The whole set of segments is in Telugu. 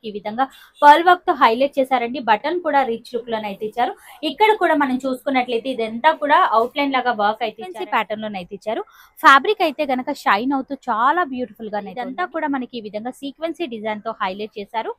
ఈ విధంగా పర్ల్ వర్క్ తో హైలైట్ చేశారండి. బటన్ కూడా రిచ్ లుక్ లోనే అయితే ఇచ్చారు. ఇక్కడ కూడా మనం చూసుకున్నట్లయితే ఇదంతా కూడా అవుట్ లైన్ లాగా వర్క్ అయితే ప్యాటర్న్ లోనే అయితే ఇచ్చారు. ఫ్యాబ్రిక్ అయితే గనక షైన్ అవుతూ చాలా బ్యూటిఫుల్ గా ఇదంతా కూడా మనకి ఈ విధంగా సీక్వెన్సీ డిజైన్ తో హైలైట్ చేశారు.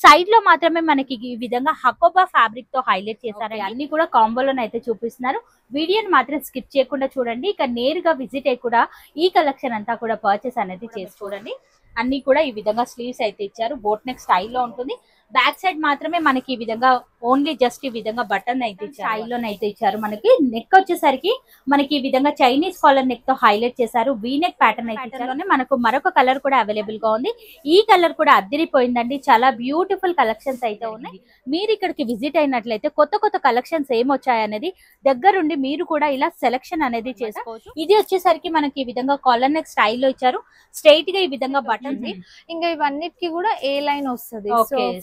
సైడ్ లో మాత్రమే మనకి ఈ విధంగా హకోబా ఫ్యాబ్రిక్ తో హైలైట్ చేశారు. అన్ని కూడా కాంబోలోనే అయితే చూపిస్తున్నారు. వీడియోని మాత్రం స్కిప్ చేయకుండా చూడండి. ఇక నేరుగా విజిట్ అయ్యి కూడా ఈ కలెక్షన్ అంతా కూడా పర్చేస్ అనేది చేసి చూడండి. అన్ని కూడా ఈ విధంగా స్లీవ్స్ అయితే ఇచ్చారు. బోట్ నెక్ స్టైల్లో ఉంటుంది. బ్యాక్ సైడ్ మాత్రమే మనకి ఈ విధంగా ఓన్లీ జస్ట్ ఈ విధంగా బటన్ అయితే స్టైల్లోనైతే ఇచ్చారు. మనకి నెక్ వచ్చేసరికి మనకి ఈ విధంగా చైనీస్ కాలర్ నెక్ తో హైలైట్ చేశారు. వీ నెక్ ప్యాటర్న్ అయితే మనకు మరొక కలర్ కూడా అవైలబుల్ గా ఉంది. ఈ కలర్ కూడా అద్దిరిపోయిందండి. చాలా బ్యూటిఫుల్ కలెక్షన్స్ అయితే ఉన్నాయి. మీరు ఇక్కడికి విజిట్ అయినట్లయితే కొత్త కొత్త కలెక్షన్స్ ఏమొచ్చాయనేది దగ్గరుండి మీరు కూడా ఇలా సెలెక్షన్ అనేది చేసుకోవచ్చు. ఇది వచ్చేసరికి మనకి ఈ విధంగా కాలర్ నెక్ స్టైల్లో ఇచ్చారు. స్ట్రైట్ గా ఈ విధంగా బటన్స్, ఇంకా ఇవన్నిటికి కూడా ఏ లైన్ వస్తుంది.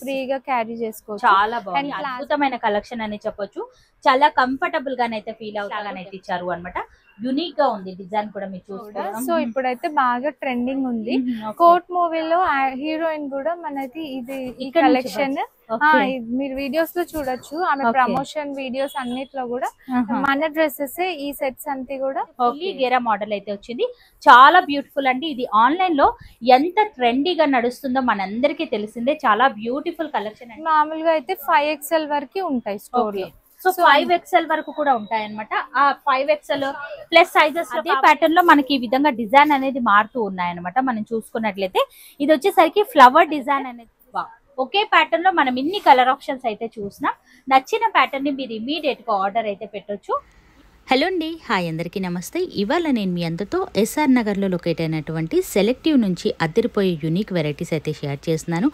ఫ్రీగా క్యారీ చేసుకోవచ్చు. చాలా బాగుంది. అద్భుతమైన కలెక్షన్ అని చెప్పొచ్చు. చాలా కంఫర్టబుల్ గానైతే ఫీల్ అవుతాగానైతే ఇచ్చారు అన్నమాట. యూనిక్ గా ఉంది డిజైన్ కూడా మీరు చూసుకోవచ్చు. సో ఇప్పుడైతే బాగా ట్రెండింగ్ ఉంది. కోర్ట్ మూవీలో హీరోయిన్ కూడా మనకి ఇది ఈ కలెక్షన్ మీరు వీడియోస్ లో చూడొచ్చు. ఆమె ప్రమోషన్ వీడియోస్ అన్నిట్లో కూడా మన డ్రెస్సెస్ ఈ సెట్స్ అంతా కూడా గేరా మోడల్ అయితే వచ్చింది. చాలా బ్యూటిఫుల్ అండి. ఇది ఆన్లైన్ లో ఎంత ట్రెండీగా నడుస్తుందో మనందరికీ తెలిసిందే. చాలా బ్యూటిఫుల్ కలెక్షన్. మామూలుగా అయితే 5XL వరకు ఉంటాయి స్టోర్ లో. సో 5XL వరకు కూడా ఉంటాయి అనమాట. ఆ 5XL ప్లస్ సైజెస్ అదే ప్యాటర్న్ లో మనకి ఈ విధంగా డిజైన్ అనేది మారుతూ ఉన్నాయి అనమాట. మనం చూసుకున్నట్లయితే ఇది వచ్చేసరికి ఫ్లవర్ డిజైన్ అనేది ఒకే ప్యాటర్న్ లో మనం ఇన్ని కలర్ ఆప్షన్స్ అయితే చూసినాం. నచ్చిన ప్యాటర్న్ ని మీరు ఇమీడియట్ గా ఆర్డర్ అయితే పెట్టొచ్చు. హలో అండి, హాయ్ అందరికీ నమస్తే. ఇవాళ నేను మీ అందరితో ఎస్ఆర్ నగర్లో లొకేట్ అయినటువంటి సెలెక్టివ్ నుంచి అద్దరిపోయే యూనిక్ వెరైటీస్ అయితే షేర్ చేస్తున్నాను.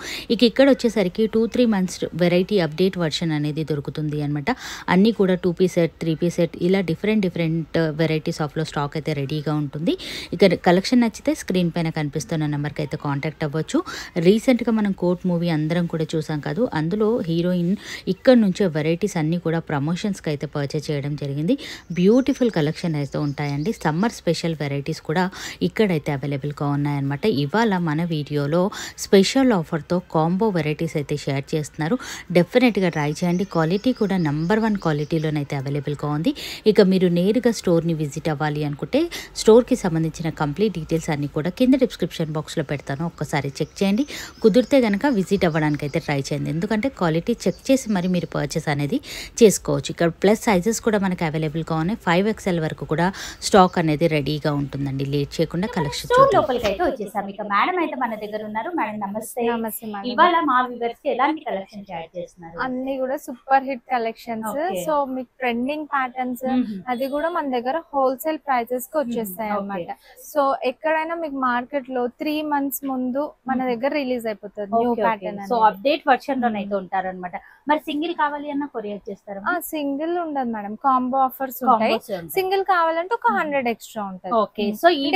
ఇక్కడ వచ్చేసరికి 2-3 మంత్స్ వెరైటీ అప్డేట్ వర్షన్ అనేది దొరుకుతుంది అనమాట. అన్నీ కూడా 2 పీస్ సెట్, 3 పీస్ సెట్ ఇలా డిఫరెంట్ వెరైటీస్ ఆఫ్లో స్టాక్ అయితే రెడీగా ఉంటుంది. కలెక్షన్ నచ్చితే స్క్రీన్ పైన కనిపిస్తున్న నెంబర్కి అయితే కాంటాక్ట్ అవ్వచ్చు. రీసెంట్గా మనం కోర్ట్ మూవీ అందరం కూడా చూసాం కాదు, అందులో హీరోయిన్ ఇక్కడ నుంచే వెరైటీస్ అన్నీ కూడా ప్రమోషన్స్కి అయితే పర్చేస్ చేయడం జరిగింది. బ్యూటిఫుల్ కలెక్షన్ అయితే ఉంటాయండి. సమ్మర్ స్పెషల్ వెరైటీస్ కూడా ఇక్కడైతే అవైలబుల్గా ఉన్నాయన్నమాట. ఇవాళ మన వీడియోలో స్పెషల్ ఆఫర్తో కాంబో వెరైటీస్ అయితే షేర్ చేస్తున్నారు. డెఫినెట్గా ట్రై చేయండి. క్వాలిటీ కూడా నెంబర్ 1 క్వాలిటీలోనైతే అవైలబుల్గా ఉంది. మీరు నేరుగా స్టోర్ని విజిట్ అవ్వాలి అనుకుంటే స్టోర్కి సంబంధించిన కంప్లీట్ డీటెయిల్స్ అన్నీ కూడా కింద డిస్క్రిప్షన్ బాక్స్లో పెడతాను. ఒక్కసారి చెక్ చేయండి. కుదిరితే కనుక విజిట్ అవ్వడానికి అయితే ట్రై చేయండి. ఎందుకంటే క్వాలిటీ చెక్ చేసి మరి మీరు పర్చేస్ అనేది చేసుకోవచ్చు. ఇక్కడ ప్లస్ సైజెస్ కూడా మనకి అవైలబుల్గా ఉన్నాయి. 5XL వరకు కూడా స్టాక్ అనేది రెడీగా ఉంటుందండి. లేట్ చేయకుండా కలెక్షన్ లోపలికి అయితే వచ్చేసాం. ఇక మేడం అయితే మన దగ్గర ఉన్నారు. మేడం నమస్తే. ఇవాళ మా వ్యూవర్స్ కి ఎలాంటి కలెక్షన్ యాడ్ చేస్తున్నారు? అన్ని కూడా సూపర్ హిట్ కలెక్షన్స్. సో మీకు ట్రెండింగ్ ప్యాటర్న్స్ అది కూడా మన దగ్గర హోల్సేల్ ప్రైజెస్ కి వచ్చేస్తాయి అన్నమాట. సో ఎక్కడైనా మీకు మార్కెట్ లో 3 మంత్స్ ముందు మన దగ్గర రిలీజ్ అయిపోతుంది new pattern. So update version లోనైతే ఉంటారన్నమాట. మరి సింగిల్ కావాలి అన్న కొరియర్ చేస్తారు? సింగిల్ ఉండదు మేడం, కాంబో ఆఫర్స్ ఉంటాయి. సింగిల్ కావాలంటే ఒక 100 ఎక్స్ట్రా ఉంటుంది. ఓకే, సో ఈ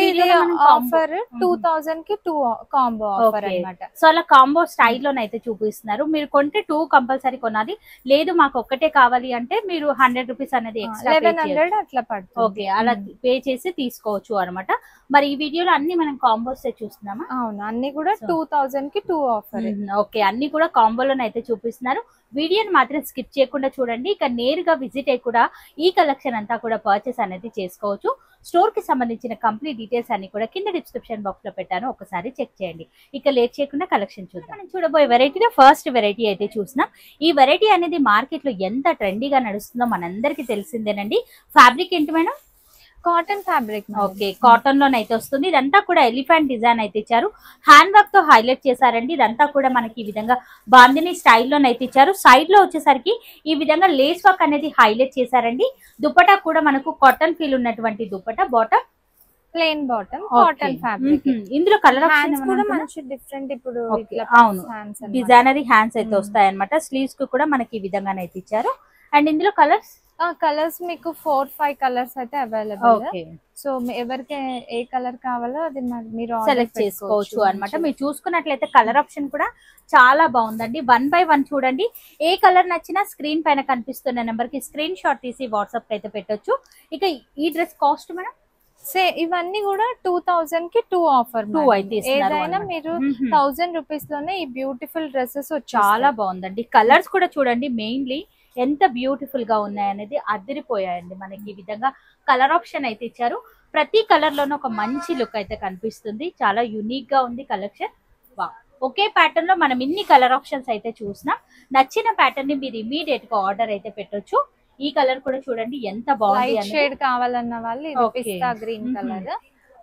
ఆఫర్ 2000 కి 2 కాంబో ఆఫర్ అన్నమాట. సో అలా కాంబో స్టైల్లోనైతే చూపిస్తున్నారు. మీరు కొంటే 2 కంపల్సరీ కొనాలి. లేదు మాకు ఒక్కటే కావాలి అంటే మీరు 100 రూపీస్ అనేది ఎక్స్ట్రా 1100 అట్లా పడుతుంది. ఓకే, అలా పే చేసి తీసుకోవచ్చు అనమాట. మరి ఈ వీడియోలో అన్ని మనం కాంబోస్ చూస్తున్నామా? అవును, అన్ని కూడా 2000 కి 2 ఆఫర్. ఓకే, అన్ని కూడా కాంబోలోనైతే చూపిస్తున్నారు. వీడియోని మాత్రం స్కిప్ చేయకుండా చూడండి. ఇక నేరుగా విజిట్ అయ్యి కూడా ఈ కలెక్షన్ అంతా కూడా పర్చేస్ అనేది చేసుకోవచ్చు. స్టోర్ కి సంబంధించిన కంప్లీట్ డీటెయిల్స్ అన్ని కూడా కింద డిస్క్రిప్షన్ బాక్స్ లో పెట్టాను. ఒకసారి చెక్ చేయండి. ఇక లేట్ చేయకుండా కలెక్షన్ చూద్దాం. మనం చూడబోయే వెరైటీలో ఫస్ట్ వెరైటీ అయితే చూసినాం. ఈ వెరైటీ అనేది మార్కెట్ లో ఎంత ట్రెండీగా నడుస్తుందో మనందరికీ తెలిసిందేనండి. ఫ్యాబ్రిక్ ఏంటి madam? Cotton fabric. Okay, cotton లోనైతే వస్తుంది. ఇదంతా కూడా ఎలిఫెంట్ డిజైన్ అయితే ఇచ్చారు. హ్యాండ్ వర్క్ తో హైలైట్ చేశారండి. ఇదంతా కూడా మనకి ఈ విధంగా బాందిని స్టైల్లోనైతే ఇచ్చారు. సైడ్ లో వచ్చేసరికి ఈ విధంగా లేస్ వర్క్ అనేది హైలైట్ చేశారండి. దుపట్టా కూడా మనకు కాటన్ ఫీల్ ఉన్నటువంటి dupatta. Bottom plain bottom, cotton fabric. ఇందులో కలర్ కూడా మంచి డిఫరెంట్. ఇప్పుడు అవును, డిజైనరీ హ్యాండ్స్ అయితే వస్తాయి అనమాట. స్లీవ్స్ కు కూడా మనకి ఈ విధంగానైతే ఇచ్చారు. అండ్ ఇందులో కలర్స్ మీకు 4-5 కలర్స్ అయితే అవైలబుల్. సో ఎవరికి ఏ కలర్ కావాలో అది మీరు సెలెక్ట్ చేసుకోవచ్చు అనమాట. మీరు చూసుకున్నట్లయితే కలర్ ఆప్షన్ కూడా చాలా బాగుందండి. 1 by 1 చూడండి. ఏ కలర్ నచ్చినా స్క్రీన్ పైన కనిపిస్తున్న నెంబర్ కి స్క్రీన్ షాట్ తీసి వాట్సాప్ అయితే పెట్టొచ్చు. ఇక ఈ డ్రెస్ కాస్ట్ మేడం ఇవన్నీ కూడా 2000 కి 2 ఆఫర్. 2 అయితే ఇస్తున్నారు ఏదైనా అన్నమాట. మీరు 1000 రూపీస్ లోనే ఈ బ్యూటిఫుల్ డ్రెస్సెస్ చాలా బాగుందండి. కలర్స్ కూడా చూడండి, మెయిన్లీ ఎంత బ్యూటిఫుల్ గా ఉన్నాయి అనేది అదిరిపోయాయండి. మనకి ఈ విధంగా కలర్ ఆప్షన్ అయితే ఇచ్చారు. ప్రతి కలర్ లోనూ ఒక మంచి లుక్ అయితే కనిపిస్తుంది. చాలా యునిక్ గా ఉంది కలెక్షన్. ఒకే ప్యాటర్న్ లో మనం ఇన్ని కలర్ ఆప్షన్స్ అయితే చూసినాం. నచ్చిన ప్యాటర్న్ ని మీరు ఇమీడియట్ గా ఆర్డర్ అయితే పెట్టొచ్చు. ఈ కలర్ కూడా చూడండి ఎంత బాగుంది. లైట్ షేడ్ కావాలన్న వాళ్ళు ఇది పిస్తా గ్రీన్ కలర్,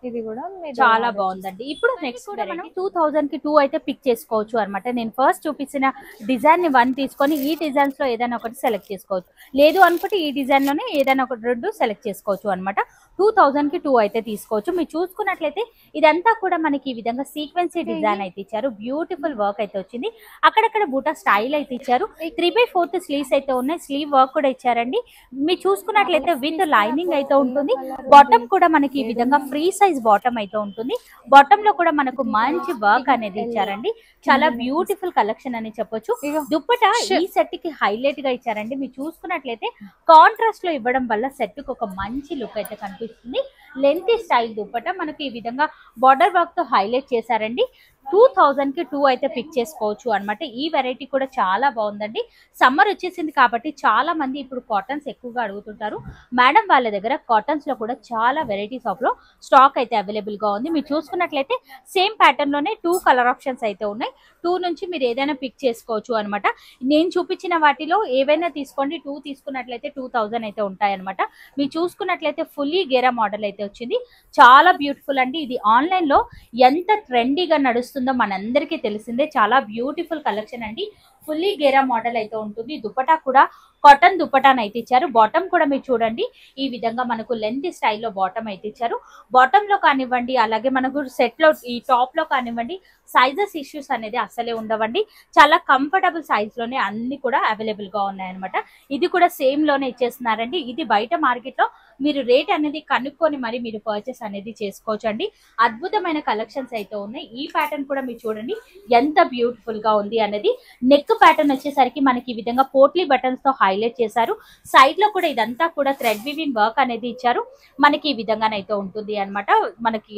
ఇది కూడా చాలా బాగుందండి. ఇప్పుడు నెక్స్ట్ కూడా మనం 2000 కి 2 అయితే పిక్ చేసుకోవచ్చు అన్నమాట. నేను ఫస్ట్ చూపించిన డిజైన్ ని 1 తీసుకొని ఈ డిజైన్స్ లో ఏదైనా ఒకటి సెలెక్ట్ చేసుకోవచ్చు. లేదు అనుకుంటే ఈ డిజైన్ లోనే ఏదైనా ఒకటి 2 సెలెక్ట్ చేసుకోవచ్చు అన్నమాట. 2000 కి 2 అయితే తీసుకోవచ్చు. మీరు చూసుకున్నట్లయితే ఇదంతా కూడా మనకి ఈ విధంగా సీక్వెన్సీ డిజైన్ అయితే ఇచ్చారు. బ్యూటిఫుల్ వర్క్ అయితే వచ్చింది. అక్కడక్కడ బూటా స్టైల్ అయితే ఇచ్చారు. 3/4 స్లీవ్స్ అయితే ఉన్నాయి. స్లీవ్ వర్క్ కూడా ఇచ్చారండి. మీరు చూసుకున్నట్లయితే విత్ లైనింగ్ అయితే ఉంటుంది. బాటమ్ కూడా మనకి ఈ విధంగా ఫ్రీ సైజ్ బాటమ్ అయితే ఉంటుంది. బాటమ్ లో కూడా మనకు మంచి వర్క్ అనేది ఇచ్చారండి. చాలా బ్యూటిఫుల్ కలెక్షన్ అని చెప్పొచ్చు. దుప్పటా ఈ సెట్ కి హైలైట్ గా ఇచ్చారండి. మీరు చూసుకున్నట్లయితే కాంట్రాస్ట్ లో ఇవ్వడం వల్ల సెట్ కి ఒక మంచి లుక్ అయితే కనిపిస్తుంది. లెంతీ స్టైల్ దుప్పటా మనకి ఈ విధంగా బార్డర్ వర్క్ తో హైలైట్ చేశారండి. 2000 కి 2 అయితే పిక్ చేసుకోవచ్చు అన్నమాట. ఈ వెరైటీ కూడా చాలా బాగుందండి. సమ్మర్ వచ్చేసింది కాబట్టి చాలా మంది ఇప్పుడు కాటన్స్ ఎక్కువగా అడుగుతుంటారు. మేడం వాళ్ళ దగ్గర కాటన్స్ లో కూడా చాలా వెరైటీస్ ఆఫ్ లో స్టాక్ అయితే అవైలబుల్ గా ఉంది. మీరు చూసుకున్నట్లయితే సేమ్ ప్యాటర్న్ లోనే 2 కలర్ ఆప్షన్స్ అయితే ఉన్నాయి. 2 నుంచి మీరు ఏదైనా పిక్ చేసుకోవచ్చు అన్నమాట. నేను చూపించిన వాటిలో ఏవైనా తీసుకోండి. 2 తీసుకున్నట్లయితే 2000 అయితే ఉంటాయి అన్నమాట. మీరు చూసుకున్నట్లయితే ఫుల్లీ గేరా మోడల్ అయితే వచ్చింది. చాలా బ్యూటిఫుల్ అండి. ఇది ఆన్లైన్ లో ఎంత ట్రెండీగా నడుస్తుందో మనందరికీ తెలిసిందే. చాలా బ్యూటిఫుల్ కలెక్షన్ అండి. ఫుల్లీ గేరా మోడల్ అయితే ఉంటుంది. దుపట్టా కూడా కాటన్ దుపట్టాను అయితే ఇచ్చారు. బాటమ్ కూడా మీరు చూడండి ఈ విధంగా మనకు లెంత్ స్టైల్లో బాటమ్ అయితే ఇచ్చారు. బాటమ్ లో కానివ్వండి, అలాగే మనకు సెట్ లో ఈ టాప్ లో కానివ్వండి, సైజెస్ ఇష్యూస్ అనేది అసలే ఉండవండి. చాలా కంఫర్టబుల్ సైజ్ లోనే అన్ని కూడా అవైలబుల్ గా ఉన్నాయన్నమాట. ఇది కూడా సేమ్ లోనే ఇచ్చేస్తున్నారండి. ఇది బయట మార్కెట్ లో మీరు రేట్ అనేది కనుక్కొని మరి మీరు పర్చేస్ అనేది చేసుకోవచ్చు అండి. అద్భుతమైన కలెక్షన్స్ అయితే ఉన్నాయి. ఈ ప్యాటర్న్ కూడా మీరు చూడండి ఎంత బ్యూటిఫుల్ గా ఉంది అనేది. నెక్ ప్యాటర్న్ వచ్చేసరికి మనకి ఈ విధంగా పోట్లీ బటన్స్ తో హైలైట్ చేశారు. సైడ్ లో కూడా ఇదంతా కూడా థ్రెడ్ వీవింగ్ వర్క్ అనేది ఇచ్చారు. మనకి ఈ విధంగానైతే ఉంటుంది అన్నమాట. మనకి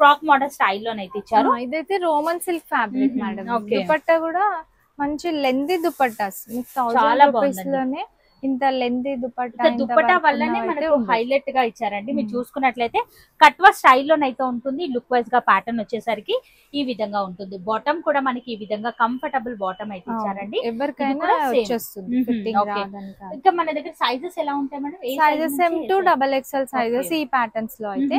ఫ్రాక్ మోడల్ స్టైల్లోనైతే ఇచ్చారు. ఇదైతే Roman silk fabric madam. Dupatta కూడా మంచి లెంతీ దుపట్టాస్. చాలా బాగుంది. ఇంత లెంతీ దుపట్టా వల్లనే మనకు హైలైట్ గా ఇచ్చారండి. మీరు చూసుకున్నట్లయితే కట్వా స్టైల్లోనైతే ఉంటుంది. లుక్ వైజ్ గా ప్యాటర్న్ వచ్చేసరికి ఈ విధంగా ఉంటుంది. బాటమ్ కూడా మనకి ఈ విధంగా కంఫర్టబుల్ బాటమ్ అయితే ఇచ్చారండి. ఎవరికైనా వచ్చేస్తుంది. ఇంకా మన దగ్గర సైజెస్ ఎలా ఉంటాయి madam? Sizes M to XXL sizes ఈ ప్యాటర్న్స్ లో అయితే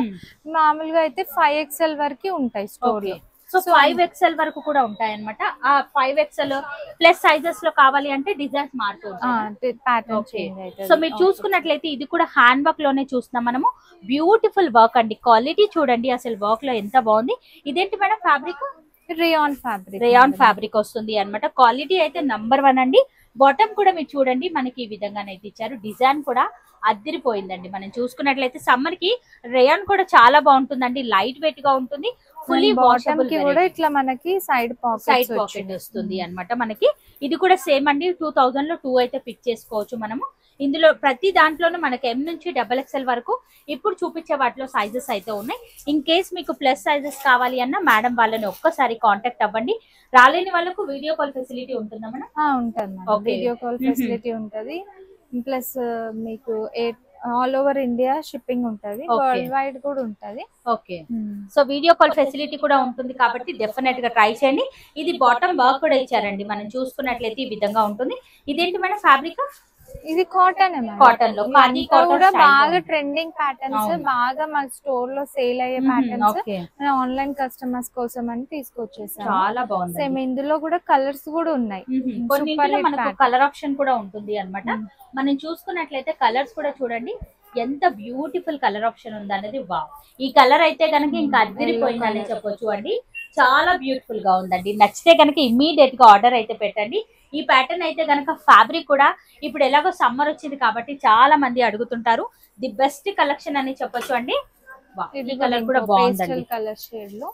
మామూలుగా అయితే 5XL వరకు ఉంటాయి స్టోర్ లో. సో 5XL వరకు కూడా ఉంటాయి అనమాట. ఆ 5XL ప్లస్ సైజెస్ లో కావాలి అంటే డిజైన్స్ మారుతూ ఉంటాయి. సో మీరు చూసుకున్నట్లయితే ఇది కూడా హ్యాండ్ వర్క్ లోనే చూస్తున్నాం మనము. బ్యూటిఫుల్ వర్క్ అండి. క్వాలిటీ చూడండి అసలు వర్క్ లో ఎంత బాగుంది. ఇదేంటి మేడం ఫ్యాబ్రిక్? రేయాన్ ఫ్యాబ్రిక్ వస్తుంది అనమాట. క్వాలిటీ అయితే నంబర్ 1 అండి. బాటమ్ కూడా మీరు చూడండి మనకి ఈ విధంగానైతే ఇచ్చారు. డిజైన్ కూడా అదిరిపోయిందండి. మనం చూసుకున్నట్లయితే సమ్మర్ కి రేయాన్ కూడా చాలా బాగుంటుందండి. లైట్ వెయిట్ గా ఉంటుంది. ఫుల్లీ వాషబుల్ కూడా ఇట్లా మనకి సైడ్ పాకెట్ వస్తుంది అన్నమాట. మనకి ఇది కూడా సేమ్ అండి. 2000 లో 2 అయితే పిక్ చేసుకోవచ్చు మనము. ఇందులో ప్రతి దాంట్లోనూ మనకి M నుంచి XXL వరకు ఇప్పుడు చూపించే వాటిలో సైజెస్ అయితే ఉన్నాయి. ఇన్ కేస్ మీకు ప్లస్ సైజెస్ కావాలి అన్న మేడం వాళ్ళని ఒక్కసారి కాంటాక్ట్ అవ్వండి. రాలేని వాళ్ళకు వీడియో కాల్ ఫెసిలిటీ ఉంటుందా మేడం? ఉంటుంది. వీడియో కాల్ ఫెసిలిటీ ఉంటుంది. ప్లస్ మీకు ఆల్ ఓవర్ ఇండియా షిప్పింగ్ ఉంటది. వరల్డ్ వైడ్ కూడా ఉంటది. Okay. So video call facility కూడా ఉంటుంది కాబట్టి డెఫినెట్ గా ట్రై చేయండి. ఇది బాటమ్ వర్క్ కూడా ఇచ్చారండి. మనం చూసుకున్నట్లయితే ఈ విధంగా ఉంటుంది. ఇదేంటి మేడం ఫ్యాబ్రిక్? ఇది కాటన్. కాటన్ లో కూడా బాగా ట్రెండింగ్ ప్యాటర్న్స్, బాగా మన స్టోర్ లో సేల్ అయ్యే ప్యాటర్న్స్ ఆన్లైన్ కస్టమర్స్ కోసం అని తీసుకొచ్చేసాం. చాలా బాగుంది. సేమ్ ఇందులో కూడా కలర్స్ కూడా ఉన్నాయి. మనకు కలర్ ఆప్షన్ కూడా ఉంటుంది అన్నమాట. మనం చూసుకున్నట్లయితే కలర్స్ కూడా చూడండి ఎంత బ్యూటిఫుల్ కలర్ ఆప్షన్ ఉంది అనేది. వావ్, ఈ కలర్ అయితే కనుక ఇంకా అదిరిపోయిందని చెప్పొచ్చు అండి. చాలా బ్యూటిఫుల్ గా ఉందండి. నచ్చితే కనుక ఇమ్మీడియట్ గా ఆర్డర్ అయితే పెట్టండి. ఈ ప్యాటర్న్ అయితే కనుక ఫ్యాబ్రిక్ కూడా ఇప్పుడు ఎలాగో సమ్మర్ వచ్చింది కాబట్టి చాలా మంది అడుగుతుంటారు. ది బెస్ట్ కలెక్షన్ అని చెప్పొచ్చు అండి. ఇది కలర్ కూడా బాగుందండి. కలర్ షేడ్ లో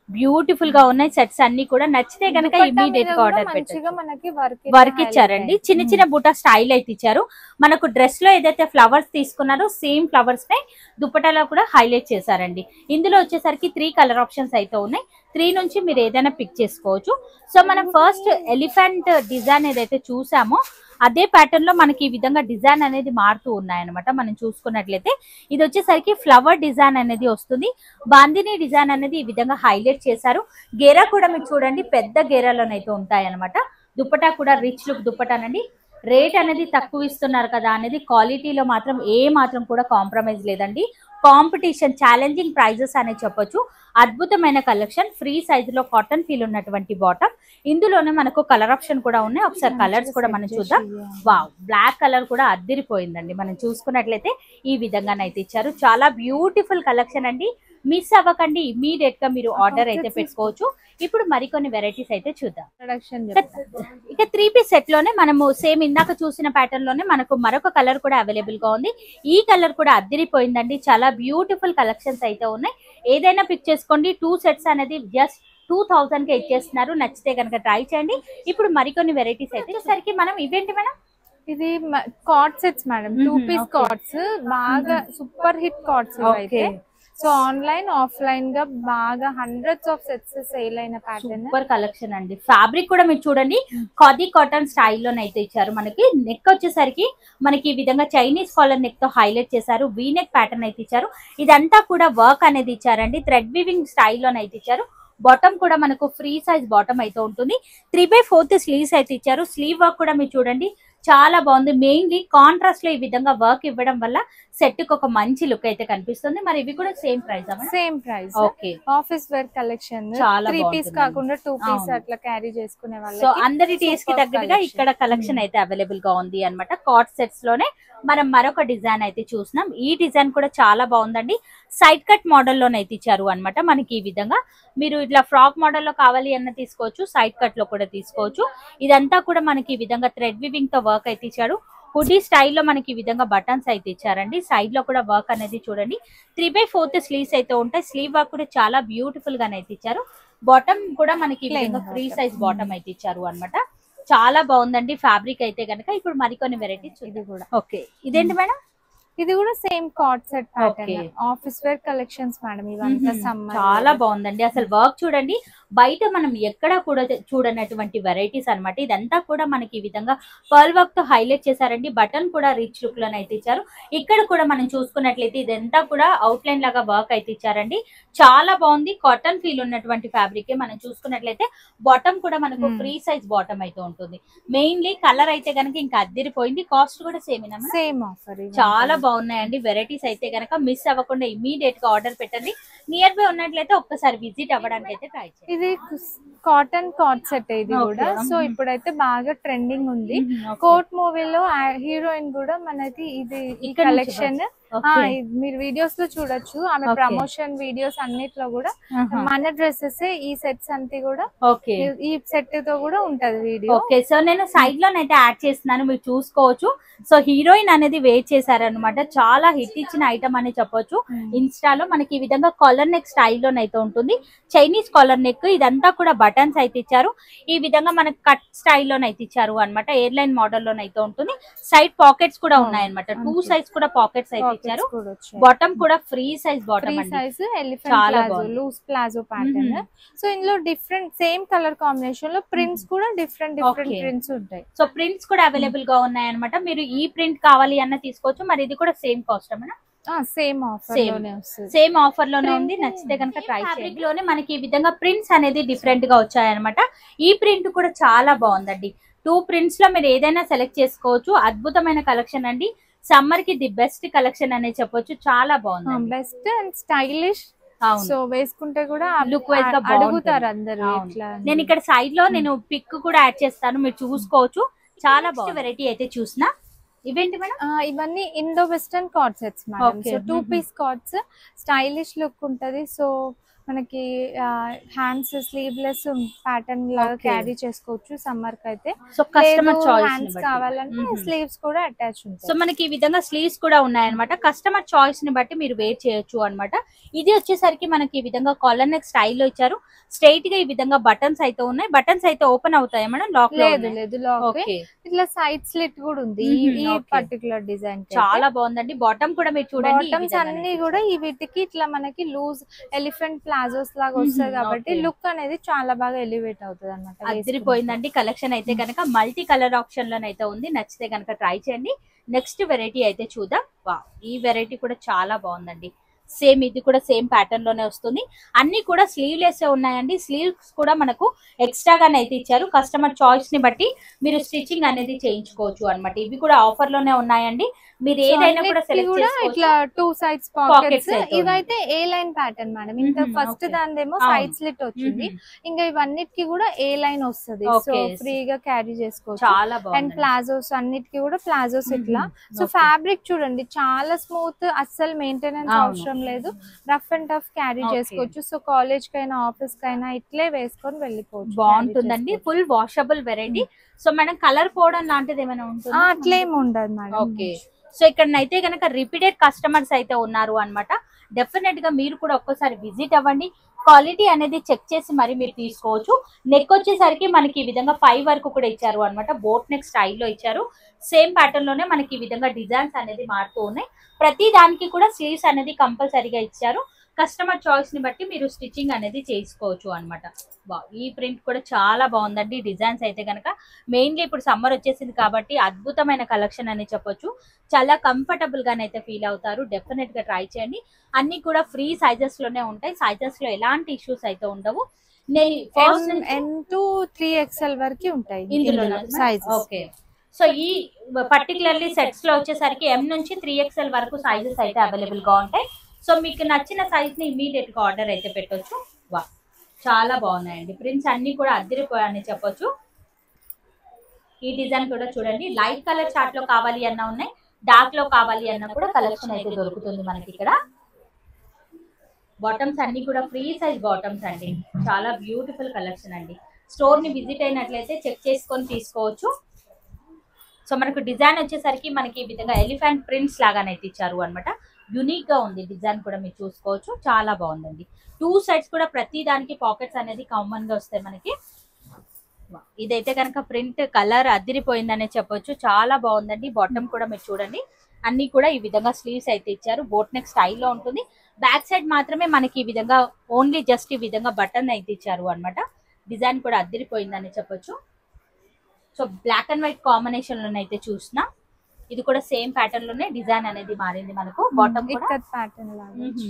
బ్యూటిఫుల్ గా ఉన్నాయి సెట్స్ అన్ని కూడా. నచ్చితే గనక ఇమీడియట్ గా ఆర్డర్ పెట్టచ్చు. మనకి వర్క్ ఇచ్చారండి, చిన్న చిన్న బూటా స్టైల్ అయితే ఇచ్చారు. మనకు డ్రెస్ లో ఏదైతే ఫ్లవర్స్ తీసుకున్నారో సేమ్ ఫ్లవర్స్ నే దుపట్టాలో కూడా హైలైట్ చేశారండి. ఇందులో వచ్చేసరికి 3 కలర్ ఆప్షన్స్ అయితే ఉన్నాయి. 3 నుంచి మీరు ఏదైనా పిక్ చేసుకోవచ్చు. సో మనం ఫస్ట్ ఎలిఫెంట్ డిజైన్ ఏదైతే చూసామో అదే ప్యాటర్న్ లో మనకి ఈ విధంగా డిజైన్ అనేది మారుతూ ఉన్నాయన్నమాట. మనం చూసుకున్నట్లయితే ఇది వచ్చేసరికి ఫ్లవర్ డిజైన్ అనేది వస్తుంది. బాందిని డిజైన్ అనేది ఈ విధంగా హైలైట్ చేశారు. గేరా కూడా మీరు చూడండి పెద్ద గేరాలోనైతే ఉంటాయి అనమాట. దుపట్టా కూడా రిచ్ లుక్ దుపట్టానండి. రేట్ అనేది తక్కువ ఇస్తున్నారు కదా అనేది క్వాలిటీలో మాత్రం ఏ మాత్రం కూడా కాంప్రమైజ్ లేదండి. కాంపిటీషన్ ఛాలెంజింగ్ ప్రైజెస్ అనే చెప్పొచ్చు. అద్భుతమైన కలెక్షన్, ఫ్రీ సైజ్ లో కాటన్ ఫీల్ ఉన్నటువంటి బాటమ్. ఇందులోనే మనకు కలర్ ఆప్షన్ కూడా ఉన్నాయి. ఒకసారి కలర్స్ కూడా మనం చూద్దాం. వావ్, బ్లాక్ కలర్ కూడా అద్దిరిపోయిందండి. మనం చూసుకున్నట్లయితే ఈ విధంగానైతే ఇచ్చారు. చాలా బ్యూటిఫుల్ కలెక్షన్ అండి. మిస్ అవ్వకండి, ఇమీడియట్ గా మీరు ఆర్డర్ అయితే పెట్టుకోవచ్చు. ఇప్పుడు మరికొన్ని వెరైటీస్ అయితే చూద్దాం. ఇక 3 పీస్ సెట్ లోనే మనము సేమ్ ఇందాక చూసిన ప్యాటర్న్ లోనే మనకు మరొక కలర్ కూడా అవైలబుల్ గా ఉంది. ఈ కలర్ కూడా అద్దిరిపోయిందండి. చాలా బ్యూటిఫుల్ కలెక్షన్స్ అయితే ఉన్నాయి. ఏదైనా పిక్ చేసుకోండి. 2 సెట్స్ అనేది జస్ట్ 2000 కి ఇచ్చేస్తున్నారు. నచ్చితే కనుక ట్రై చేయండి. ఇప్పుడు మరికొన్ని వెరైటీస్ అయితే సరికి మనం ఇవేంటి మేడం, ఇది coord sets madam. 2 piece coords బాగా సూపర్ హిట్ కార్డ్స్ అయితే. సో ఆన్లైన్ ఆఫ్లైన్ గా బాగా హండ్రెడ్స్ ఆఫ్ సెట్స్ సేల్ అయిన ప్యాటర్న్, సూపర్ కలెక్షన్ అండి. ఫ్యాబ్రిక్ కూడా మీరు చూడండి ఖాదీ కాటన్ స్టైల్లోనైతే ఇచ్చారు. మనకి నెక్ వచ్చేసరికి మనకి ఈ విధంగా చైనీస్ కాలర్ నెక్ తో హైలైట్ చేశారు. వీ నెక్ ప్యాటర్న్ అయితే ఇచ్చారు. ఇదంతా కూడా వర్క్ అనేది ఇచ్చారండి. థ్రెడ్ వీవింగ్ స్టైల్లోనైతే ఇచ్చారు. బాటమ్ కూడా మనకు ఫ్రీ సైజ్ బాటమ్ అయితే ఉంటుంది. 3/4 స్లీవ్స్ అయితే ఇచ్చారు. స్లీవ్ వర్క్ కూడా మీరు చూడండి చాలా బాగుంది. మెయిన్లీ కాంట్రాస్ట్ లో ఈ విధంగా వర్క్ ఇవ్వడం వల్ల సెట్ కి ఒక మంచి లుక్ అయితే కనిపిస్తుంది. మరి ఇవి కూడా same price? Same price. Okay, office wear collection. చాలా 3 పీస్ కాకుండా 2 పీస్ అట్లా క్యారీ చేసుకునే వాళ్ళు. సో అందరి టేస్ట్ కి తగ్గట్టుగా ఇక్కడ కలెక్షన్ అయితే అవైలబుల్ గా ఉంది అన్నమాట. కార్డ్ సెట్స్ లోనే మనం మరొక డిజైన్ అయితే చూసినాం. ఈ డిజైన్ కూడా చాలా బాగుందండి. సైడ్ కట్ మోడల్ లోనైతే ఇచ్చారు అనమాట. మనకి ఈ విధంగా మీరు ఇట్లా ఫ్రాక్ మోడల్ లో కావాలి అన్న తీసుకోవచ్చు, సైడ్ కట్ లో కూడా తీసుకోవచ్చు. ఇదంతా కూడా మనకి ఈ విధంగా థ్రెడ్ వీవింగ్ తో వర్క్ అయితే ఇచ్చారు. హుడీ స్టైల్లో మనకి ఈ విధంగా బటన్స్ అయితే ఇచ్చారండి. సైడ్ లో కూడా వర్క్ అనేది చూడండి. 3/4 స్లీవ్స్ అయితే ఉంటాయి. స్లీవ్ వర్క్ కూడా చాలా బ్యూటిఫుల్ గానే అయితే ఇచ్చారు. బాటమ్ కూడా మనకి ఫ్రీ సైజ్ బాటమ్ అయితే ఇచ్చారు అనమాట. చాలా బాగుందండి ఫ్యాబ్రిక్ అయితే గనక. ఇప్పుడు మరికొన్ని వెరైటీస్ ఇది కూడా. ఓకే, ఇదేంటి మేడం? ఇది కూడా same coord set pattern. Office wear collections madam. ఇవంతా సమ్మర్ చాలా బాగుందండి. అసలు వర్క్ చూడండి, బయట మనం ఎక్కడ కూడా చూడనటువంటి వెరైటీస్ అన్నమాట. ఇదంతా కూడా మనకి ఈ విధంగా పర్ల్ వర్క్ తో హైలైట్ చేశారండి. బటన్ కూడా రిచ్ లుక్ లోనే అయితే ఇచ్చారు. ఇక్కడ కూడా మనం చూసుకున్నట్లయితే ఇదంతా కూడా అవుట్ లైన్ లాగా వర్క్ అయితే ఇచ్చారండి. చాలా బాగుంది. కాటన్ ఫీల్ ఉన్నటువంటి ఫ్యాబ్రిక్. మనం చూసుకున్నట్లయితే బాటమ్ కూడా మనకు ఫ్రీ సైజ్ బాటమ్ అయితే ఉంటుంది. మెయిన్లీ కలర్ అయితే కనుక ఇంకా అద్దిరిపోయింది. కాస్ట్ కూడా సేమ్ ఆఫర్. చాలా బాగున్నాయండి వెరైటీస్ అయితే కనుక. మిస్ అవ్వకుండా ఇమీడియట్ గా ఆర్డర్ పెట్టండి. నియర్ బై ఉన్నట్లయితే ఒక్కసారి విజిట్ అవ్వడానికి అయితే ట్రై చేయండి. ఇది కాటన్ కార్డ్ సెట్ ఇది కూడా. సో ఇప్పుడైతే బాగా ట్రెండింగ్ ఉంది. కోర్ట్ మూవీలో హీరోయిన్ కూడా మనకి ఇది ఈ కలెక్షన్ మీరు వీడియోస్ లో చూడొచ్చు. ఆమె ప్రమోషన్ వీడియోస్ అన్నిట్లో కూడా మన డ్రెస్సెస్ ఈ సెట్స్ అంతా కూడా ఈ సెట్ తో కూడా ఉంటది వీడియో. ఓకే, సో నేను సైడ్ లోనైతే యాడ్ చేస్తున్నాను, మీరు చూసుకోవచ్చు. సో హీరోయిన్ అనేది వెయిట్ చేశారనమాట. చాలా హిట్ ఇచ్చిన ఐటమ్ అని చెప్పొచ్చు. ఇన్స్టాలో మనకి ఈ విధంగా కాలర్ నెక్ స్టైల్లోనైతే ఉంటుంది. Chinese collar neck. ఇదంతా కూడా బటన్స్ అయితే ఇచ్చారు. ఈ విధంగా మనకి కట్ స్టైల్లోనైతే ఇచ్చారు అనమాట. ఎయిర్ లైన్ మోడల్లోనైతే ఉంటుంది. సైడ్ పాకెట్స్ కూడా ఉన్నాయన్నమాట. 2 సైజ్ కూడా పాకెట్స్ అయితే ఇచ్చారు. బాటమ్ కూడా ఫ్రీ సైజ్ బాటమ్ అండి. చాలా లూజ్ ప్లాజో ప్యాటర్న్. సో ఇందులో డిఫరెంట్ సేమ్ కలర్ కాంబినేషన్ లో ప్రింట్స్ కూడా డిఫరెంట్ ప్రింట్స్ ఉంటాయి. సో ప్రింట్స్ కూడా అవైలబుల్ గా ఉన్నాయి అనమాట. మీరు ఈ ప్రింట్ కావాలి అన్న తీసుకోవచ్చు. మరి ఇది కూడా సేమ్ కాస్ట్ అమ్మా? సేమ్ ఆఫర్ లోనే ఉంది. నచ్చితే కనుక ట్రై చేయండి. లోనే మనకి ఈ విధంగా ప్రింట్స్ అనేది డిఫరెంట్ గా వచ్చాయన్నమాట. ఈ ప్రింట్ కూడా చాలా బాగుందండి. 2 ప్రింట్స్ లో మీరు ఏదైనా సెలెక్ట్ చేసుకోవచ్చు. అద్భుతమైన కలెక్షన్ అండి. సమ్మర్ కి ది బెస్ట్ కలెక్షన్ అనే చెప్పొచ్చు. చాలా బాగుంది. Best and stylish. సో వేసుకుంటే కూడా లుక్ వైజ్ గా అడుగుతారు అందరూ. నేను ఇక్కడ సైడ్ లో నేను పిక్ కూడా యాడ్ చేస్తాను, మీరు చూసుకోవచ్చు. చాలా బాగుంది వెరైటీ అయితే చూసిన. ఇవేంటి మేడం? ఇవన్నీ Indo western coord sets madam. So 2 piece coords stylish look ఉంటది. సో మనకి హ్యాండ్స్ స్లీవ్లెస్ ప్యాటర్న్ లాగా క్యారీ చేసుకోవచ్చు సమ్మర్ కి అయితే. సో కస్టమర్ చాయిస్ హ్యాండ్స్ కావాలంటే స్లీవ్స్ కూడా అటాచ్ ఉంటాయి. సో మనకి ఈ విధంగా స్లీవ్స్ కూడా ఉన్నాయన్నమాట. కస్టమర్ చాయిస్ ని బట్టి మీరు వేర్ చేయొచ్చు అన్నమాట. ఇది వచ్చేసరికి మనకి ఈ విధంగా కాలర్ నెక్ స్టైల్లో ఇచ్చారు. స్ట్రైట్ గా ఈ విధంగా బటన్స్ అయితే ఉన్నాయి. బటన్స్ అయితే ఓపెన్ అవుతాయి మేడం, లాక్ లేదు లాక్. ఇట్లా సైడ్ స్లిట్ కూడా ఉంది ఈ పర్టికులర్ డిజైన్. చాలా బాగుందండి. బాటమ్ కూడా మీరు చూడండి, బాటమ్స్ అన్ని కూడా ఈ వీటికి ఇట్లా మనకి లూజ్ ఎలిఫెంట్ ప్లాజోస్ లాగా వస్తాయి కాబట్టి లుక్ అనేది చాలా బాగా ఎలివేట్ అవుతుంది అన్నమాట. అదిరిపోయిందండి. కలెక్షన్ అయితే కనుక మల్టీ కలర్ ఆప్షన్ లోనైతే ఉంది. నచ్చితే కనుక ట్రై చేయండి. నెక్స్ట్ వెరైటీ అయితే చూద్దాం. వావ్, ఈ వెరైటీ కూడా చాలా బాగుందండి. సేమ్ ఇది కూడా సేమ్ ప్యాటర్న్ లోనే వస్తుంది. అన్ని కూడా స్లీవ్లెస్ ఉన్నాయండి. స్లీవ్స్ కూడా మనకు ఎక్స్ట్రాగానే అయితే ఇచ్చారు. కస్టమర్ చాయిస్ ని బట్టి మీరు స్టిచ్చింగ్ అనేది చేయించుకోవచ్చు అన్నమాట. ఇవి కూడా ఆఫర్ లోనే ఉన్నాయండి. మీరు ఏదైనా కూడా సెలెక్ట్ చేసుకోవచ్చు. ఇట్లా 2 సైడ్స్ పాకెట్స్. ఇవైతే ఏ లైన్ ప్యాటర్న్ మేడం. ఇంత ఫస్ట్ దానిదేమో సైడ్ స్లిట్ వచ్చింది. ఇంకా ఇవన్నిటికి కూడా ఏ లైన్ వస్తుంది. సో ఫ్రీగా క్యారీ చేసుకోవచ్చు. చాలా బాగుంది. అండ్ ప్లాజోస్ అన్నిటికి కూడా ప్లాజోస్ ఇట్లా. సో ఫ్యాబ్రిక్ చూడండి చాలా స్మూత్, అస్సలు మెయింటెనెన్స్ అవసరం లేదు. రఫ్ అండ్ టఫ్ క్యారీ చేసుకోవచ్చు. సో కాలేజ్ కైనా ఆఫీస్ కైనా ఇట్లే వేసుకొని వెళ్ళిపోవచ్చు. బాగుంటుందండి. Full washable variety. So madam colour పోవడం లాంటిది ఏమైనా ఉంటుందా? అట్లేం ఉండదు మేడం. ఓకే. సో ఇక్కడనైతే కనుక రిపీటెడ్ కస్టమర్స్ అయితే ఉన్నారు అన్నమాట. డెఫినెట్ గా మీరు కూడా ఒక్కసారి విజిట్ అవ్వండి. క్వాలిటీ అనేది చెక్ చేసి మరి మీరు తీసుకోవచ్చు. నెక్ వచ్చేసరికి మనకి ఈ విధంగా 5 వరకు కూడా ఇచ్చారు అన్నమాట. బోట్ నెక్ స్టైల్లో ఇచ్చారు. సేమ్ ప్యాటర్న్ లోనే మనకి ఈ విధంగా డిజైన్స్ అనేది మారుతూ ఉన్నాయి. ప్రతి దానికి కూడా స్లీవ్స్ అనేది కంపల్సరీగా ఇచ్చారు. కస్టమర్ చాయిస్ ని బట్టి మీరు స్టిచ్చింగ్ అనేది చేసుకోవచ్చు అన్నమాట. ఈ ప్రింట్ కూడా చాలా బాగుందండి. డిజైన్స్ అయితే కనుక మెయిన్లీ ఇప్పుడు సమ్మర్ వచ్చేసింది కాబట్టి అద్భుతమైన కలెక్షన్ అని చెప్పొచ్చు. చాలా కంఫర్టబుల్ గానైతే ఫీల్ అవుతారు. డెఫినెట్ గా ట్రై చేయండి. అన్ని కూడా ఫ్రీ సైజెస్ లోనే ఉంటాయి. సైజెస్ లో ఎలాంటి ఇష్యూస్ అయితే ఉండవు. N2 3XL వరకు ఉంటాయి ఇందులో సైజెస్. ఓకే. సో ఈ పర్టికులర్లీ సెట్స్ లో వచ్చేసరికి M నుంచి 3XL వరకు సైజెస్ అయితే అవైలబుల్ గా ఉంటాయి. సో మీకు నచ్చిన సైజ్ ని ఇమీడియట్ గా ఆర్డర్ అయితే పెట్టొచ్చు. వా, చాలా బాగున్నాయండి. ప్రింట్స్ అన్ని కూడా అదిరిపోయాయని చెప్పొచ్చు. ఈ డిజైన్ కూడా చూడండి. లైట్ కలర్ చార్ట్ లో కావాలి అన్న ఉన్నాయి, డార్క్ లో కావాలి అన్న కూడా కలెక్షన్ అయితే దొరుకుతుంది మనకి ఇక్కడ. బాటమ్స్ అన్ని కూడా ఫ్రీ సైజ్ బాటమ్స్ అండి. చాలా బ్యూటిఫుల్ కలెక్షన్ అండి. స్టోర్ ని విజిట్ అయినట్లయితే చెక్ చేసుకొని తీసుకోవచ్చు. సో మనకు డిజైన్ వచ్చేసరికి మనకి ఈ విధంగా ఎలిఫెంట్ ప్రింట్స్ లాగానైతే ఇచ్చారు అనమాట. యూనిక్ గా ఉంది డిజైన్ కూడా మీరు చూసుకోవచ్చు. చాలా బాగుందండి. 2 సైడ్స్ కూడా ప్రతి దానికి పాకెట్స్ అనేది కామన్ గా వస్తాయి మనకి. ఇదైతే కనుక ప్రింట్ కలర్ అదిరిపోయిందనే చెప్పొచ్చు. చాలా బాగుందండి. బాటమ్ కూడా మీరు చూడండి. అన్ని కూడా ఈ విధంగా స్లీవ్స్ అయితే ఇచ్చారు. బోట్ నెక్ స్టైల్లో ఉంటుంది. బ్యాక్ సైడ్ మాత్రమే మనకి ఈ విధంగా ఓన్లీ జస్ట్ ఈ విధంగా బటన్ అయితే ఇచ్చారు అనమాట. డిజైన్ కూడా అదిరిపోయిందని చెప్పొచ్చు. So black and white combination లోనైతే చూసినా ఇది కూడా సేమ్ ప్యాటర్న్ లోనే డిజైన్ అనేది మారింది మనకు. బాటమ్ కూడా ప్యాటర్న్ లాగా.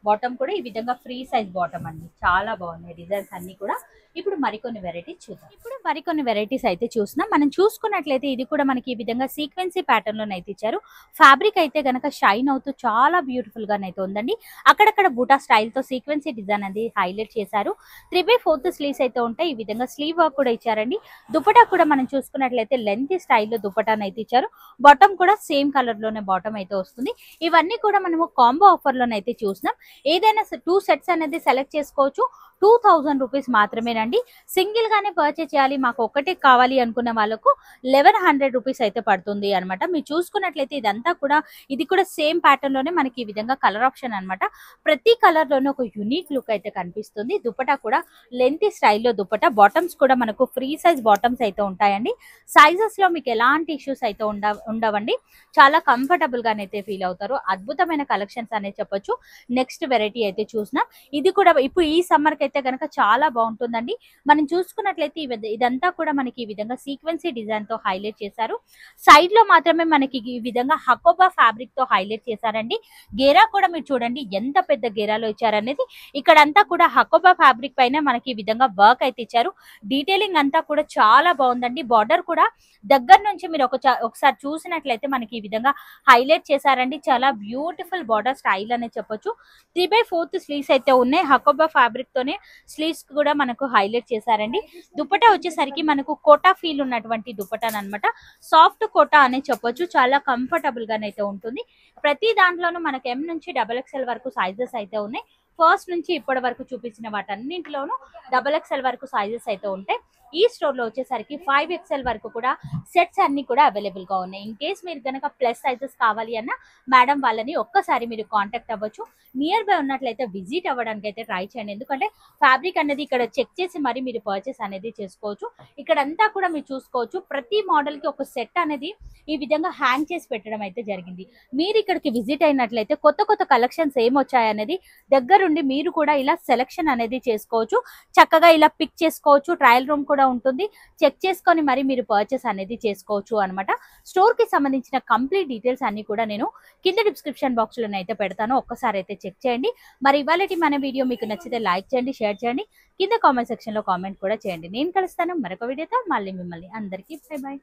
బాటమ్ కూడా ఈ విధంగా ఫ్రీ సైజ్ బాటమ్ అండి. చాలా బాగున్నాయి డిజైన్స్ అన్ని కూడా. ఇప్పుడు మరికొన్ని వెరైటీస్ చూద్దాం. ఇప్పుడు మరికొన్ని వెరైటీస్ అయితే చూసినా మనం చూసుకున్నట్లయితే ఇది కూడా మనకి ఈ విధంగా సీక్వెన్సీ ప్యాటర్న్ లోనైతే ఇచ్చారు. ఫ్యాబ్రిక్ అయితే గనక షైన్ అవుతూ చాలా బ్యూటిఫుల్ గానైతే ఉందండి. అక్కడక్కడ బూటా స్టైల్ తో సీక్వెన్సీ డిజైన్ అనేది హైలైట్ చేశారు. 3/4 స్లీవ్స్ అయితే ఉంటాయి. ఈ విధంగా స్లీవ్ వర్క్ కూడా ఇచ్చారండి. దుపట్టా కూడా మనం చూసుకున్నట్లయితే లెంత్ స్టైల్లో దుపట్టాను అయితే ఇచ్చారు. బాటమ్ కూడా సేమ్ కలర్ లోనే బాటమ్ అయితే వస్తుంది. ఇవన్నీ కూడా మనము కాంబో ఆఫర్ లోనైతే చూసినాం. ఏదైనా 2 సెట్స్ అనేది సెలెక్ట్ చేసుకోవచ్చు. 2000 రూపీస్ మాత్రమేనండి. సింగిల్ గానే పర్చేస్ చేయాలి, మాకు ఒకటే కావాలి అనుకున్న వాళ్ళకు 1100 రూపీస్ అయితే పడుతుంది అనమాట. మీరు చూసుకున్నట్లయితే ఇదంతా కూడా ఇది కూడా సేమ్ ప్యాటర్న్ లోనే మనకి ఈ విధంగా కలర్ ఆప్షన్ అనమాట. ప్రతి కలర్ లోనే ఒక యూనిక్ లుక్ అయితే కనిపిస్తుంది. దుపట్టా కూడా లెంత్ స్టైల్లో దుపట్టా. బాటమ్స్ కూడా మనకు ఫ్రీ సైజ్ బాటమ్స్ అయితే ఉంటాయండి. సైజెస్ లో మీకు ఎలాంటి ఇష్యూస్ అయితే ఉండవండి. చాలా కంఫర్టబుల్ గానైతే ఫీల్ అవుతారు. అద్భుతమైన కలెక్షన్స్ అనేది చెప్పొచ్చు. నెక్స్ట్ వెరైటీ అయితే చూసినా ఇది కూడా ఇప్పుడు ఈ సమ్మర్ కి అయితే కనుక చాలా బాగుంటుందండి. మనం చూసుకున్నట్లయితే ఇదంతా కూడా మనకి ఈ విధంగా సీక్వెన్సీ డిజైన్ తో హైలైట్ చేశారు. సైడ్ లో మాత్రమే మనకి ఈ విధంగా హకోబా ఫ్యాబ్రిక్ తో హైలైట్ చేశారండి. గేరా కూడా మీరు చూడండి ఎంత పెద్ద గేరాలో ఇచ్చారనేది. ఇక్కడంతా కూడా హకోబా ఫ్యాబ్రిక్ పైన మనకి ఈ విధంగా వర్క్ అయితే ఇచ్చారు. డీటెయిలింగ్ అంతా కూడా చాలా బాగుందండి. బార్డర్ కూడా దగ్గర నుంచి మీరు ఒకసారి చూసినట్లయితే మనకి ఈ విధంగా హైలైట్ చేశారండి. చాలా బ్యూటిఫుల్ బార్డర్ స్టైల్ అనే చెప్పొచ్చు. 3/4 స్లీవ్స్ అయితే ఉన్నాయి. హకోబా ఫ్యాబ్రిక్ తోనే స్లీవ్స్ కూడా మనకు హైలైట్ చేశారండి. దుపట్టా వచ్చేసరికి మనకు కోటా ఫీల్ ఉన్నటువంటి దుపట్టా అనమాట. సాఫ్ట్ కోటా అనే చెప్పొచ్చు. చాలా కంఫర్టబుల్ గానైతే ఉంటుంది. ప్రతి దాంట్లోనూ మనకు M నుంచి XXL వరకు సైజెస్ అయితే ఉన్నాయి. ఫస్ట్ నుంచి ఇప్పటి వరకు చూపించిన వాటన్నింటిలోనూ XXL వరకు సైజెస్ అయితే ఉంటాయి. ఈ స్టోర్ లో వచ్చేసరికి 5XL వరకు కూడా సెట్స్ అన్ని కూడా అవైలబుల్ గా ఉన్నాయి. ఇన్ కేస్ మీరు కనుక ప్లస్ సైజెస్ కావాలి అన్న మేడం వాళ్ళని ఒక్కసారి మీరు కాంటాక్ట్ అవ్వచ్చు. నియర్ బై ఉన్నట్లయితే విజిట్ అవ్వడానికి అయితే ట్రై చేయండి. ఎందుకంటే ఫ్యాబ్రిక్ అనేది ఇక్కడ చెక్ చేసి మరి మీరు పర్చేస్ అనేది చేసుకోవచ్చు. ఇక్కడ అంతా కూడా మీరు చూసుకోవచ్చు. ప్రతి మోడల్ కి ఒక సెట్ అనేది ఈ విధంగా హ్యాంగ్ చేసి పెట్టడం అయితే జరిగింది. మీరు ఇక్కడికి విజిట్ అయినట్లయితే కొత్త కొత్త కలెక్షన్స్ ఏమొచ్చాయనేది దగ్గరుండి మీరు కూడా ఇలా సెలెక్షన్ అనేది చేసుకోవచ్చు. చక్కగా ఇలా పిక్ చేసుకోవచ్చు. ట్రయల్ రూమ్ కూడా ఉంటుంది. చెక్ చేసుకొని మరి మీరు పర్చేస్ అనేది చేసుకోవచ్చు అనమాట. స్టోర్ కి సంబంధించిన కంప్లీట్ డీటెయిల్స్ అన్ని కూడా నేను కింద డిస్క్రిప్షన్ బాక్స్ లో అయితే పెడతాను. ఒక్కసారి అయితే చెక్ చేయండి. మరి ఇవాళ మన వీడియో మీకు నచ్చితే లైక్ చేయండి, షేర్ చేయండి, కింద కామెంట్ సెక్షన్ లో కామెంట్ కూడా చేయండి. నేను కలుస్తాను మరొక వీడియోతో. మళ్ళీ మిమ్మల్ని అందరికీ బై బై.